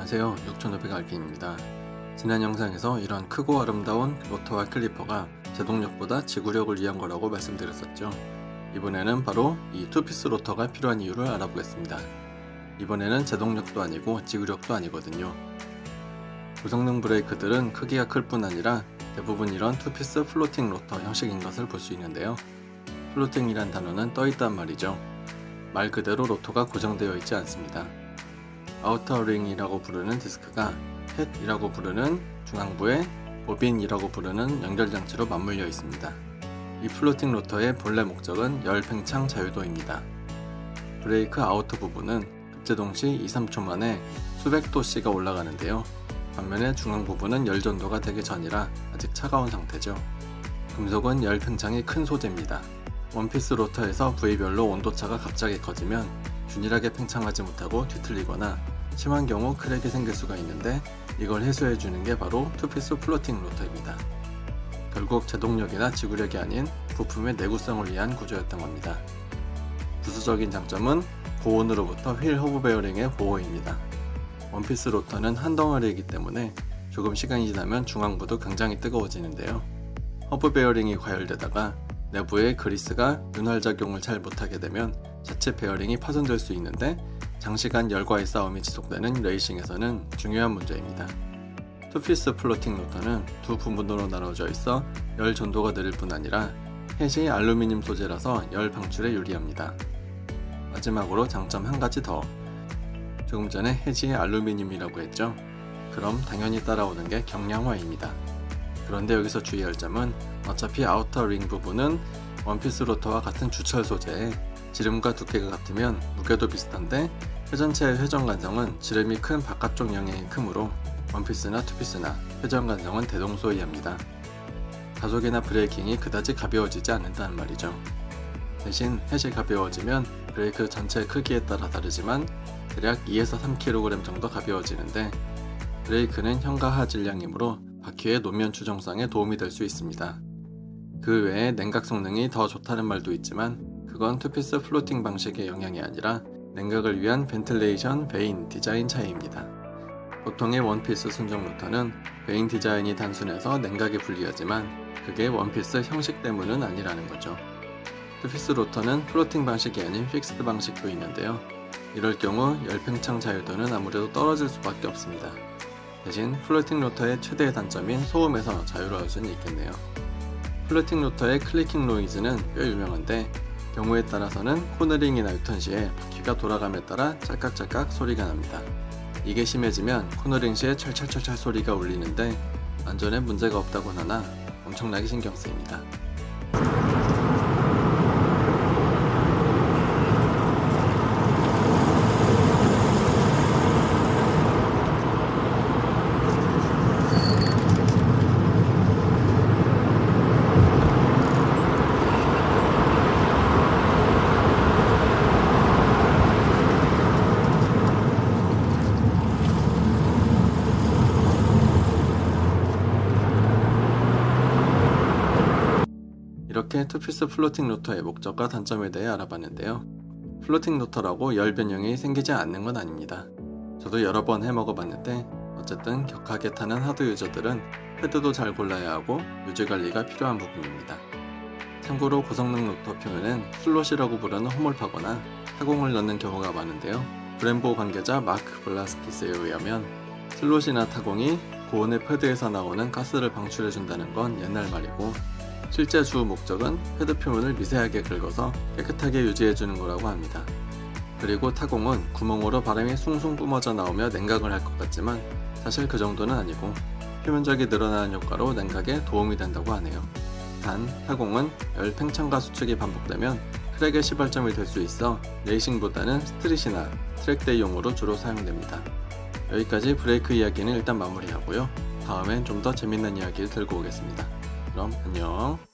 안녕하세요. 6500RP입니다. 지난 영상에서 이런 크고 아름다운 로터와 클리퍼가 제동력보다 지구력을 위한 거라고 말씀드렸었죠. 이번에는 바로 이 투피스 로터가 필요한 이유를 알아보겠습니다. 이번에는 제동력도 아니고 지구력도 아니거든요. 고성능 브레이크들은 크기가 클 뿐 아니라 대부분 이런 투피스 플로팅 로터 형식인 것을 볼 수 있는데요. 플로팅이란 단어는 떠있단 말이죠. 말 그대로 로터가 고정되어 있지 않습니다. 아우터 링이라고 부르는 디스크가 팻이라고 부르는 중앙부에 보빈이라고 부르는 연결장치로 맞물려 있습니다. 이 플로팅 로터의 본래 목적은 열 팽창 자유도입니다. 브레이크 아우터 부분은 급제동 시 2-3초 만에 수백 도씨가 올라가는데요. 반면에 중앙 부분은 열 전도가 되기 전이라 아직 차가운 상태죠. 금속은 열 팽창이 큰 소재입니다. 원피스 로터에서 부위별로 온도차가 갑자기 커지면 균일하게 팽창하지 못하고 뒤틀리거나 심한 경우 크랙이 생길 수가 있는데 이걸 해소해주는 게 바로 투피스 플로팅 로터입니다. 결국 제동력이나 지구력이 아닌 부품의 내구성을 위한 구조였던 겁니다. 부수적인 장점은 고온으로부터 휠 허브 베어링의 보호입니다. 원피스 로터는 한 덩어리이기 때문에 조금 시간이 지나면 중앙부도 굉장히 뜨거워지는데요. 허브 베어링이 과열되다가 내부의 그리스가 윤활작용을 잘 못하게 되면 자체 베어링이 파손될 수 있는데 장시간 열과의 싸움이 지속되는 레이싱에서는 중요한 문제입니다. 투피스 플로팅 로터는 두 부분으로 나눠져 있어 열 전도가 느릴 뿐 아니라 팻이 알루미늄 소재라서 열 방출에 유리합니다. 마지막으로 장점 한 가지 더. 조금 전에 팻이 알루미늄이라고 했죠. 그럼 당연히 따라오는 게 경량화입니다. 그런데 여기서 주의할 점은 어차피 아우터 링 부분은 원피스 로터와 같은 주철 소재에 지름과 두께가 같으면 무게도 비슷한데 회전체의 회전 간성은 지름이 큰 바깥쪽 영향이 크므로 원피스나 투피스나 회전 간성은 대동소이합니다. 가속이나 브레이킹이 그다지 가벼워지지 않는다는 말이죠. 대신 팻이 가벼워지면 브레이크 전체 크기에 따라 다르지만 대략 2에서 3kg 정도 가벼워지는데 브레이크는 현과 하 질량이므로 바퀴의 노면 추정성에 도움이 될 수 있습니다. 그 외에 냉각 성능이 더 좋다는 말도 있지만 그건 투피스 플로팅 방식의 영향이 아니라 냉각을 위한 벤틸레이션 베인 디자인 차이입니다. 보통의 원피스 순정 로터는 베인 디자인이 단순해서 냉각에 불리하지만 그게 원피스 형식 때문은 아니라는 거죠. 투피스 로터는 플로팅 방식이 아닌 픽스드 방식도 있는데요. 이럴 경우 열 팽창 자유도는 아무래도 떨어질 수밖에 없습니다. 대신 플로팅 로터의 최대의 단점인 소음에서 자유로울 수는 있겠네요. 플로팅 로터의 클리킹 노이즈는 꽤 유명한데 경우에 따라서는 코너링이나 유턴 시에 바퀴가 돌아감에 따라 짤깍짤깍 소리가 납니다. 이게 심해지면 코너링 시에 철철철철 소리가 울리는데 안전에 문제가 없다곤 하나 엄청나게 신경 쓰입니다. 이렇게 투피스 플로팅 로터의 목적과 단점에 대해 알아봤는데요. 플로팅 로터라고 열 변형이 생기지 않는 건 아닙니다. 저도 여러 번 해먹어봤는데 어쨌든 격하게 타는 하드 유저들은 패드도 잘 골라야 하고 유지관리가 필요한 부분입니다. 참고로 고성능 로터 표면은 슬롯이라고 부르는 홈홀파거나 타공을 넣는 경우가 많은데요. 브렘보 관계자 마크 블라스키스에 의하면 슬롯이나 타공이 고온의 패드에서 나오는 가스를 방출해준다는 건 옛날 말이고 실제 주 목적은 패드 표면을 미세하게 긁어서 깨끗하게 유지해주는 거라고 합니다. 그리고 타공은 구멍으로 바람이 숭숭 뿜어져 나오며 냉각을 할 것 같지만 사실 그 정도는 아니고 표면적이 늘어나는 효과로 냉각에 도움이 된다고 하네요. 단, 타공은 열 팽창과 수축이 반복되면 크랙의 시발점이 될 수 있어 레이싱보다는 스트릿이나 트랙데이용으로 주로 사용됩니다. 여기까지 브레이크 이야기는 일단 마무리하고요. 다음엔 좀 더 재밌는 이야기를 들고 오겠습니다. 그럼 안녕.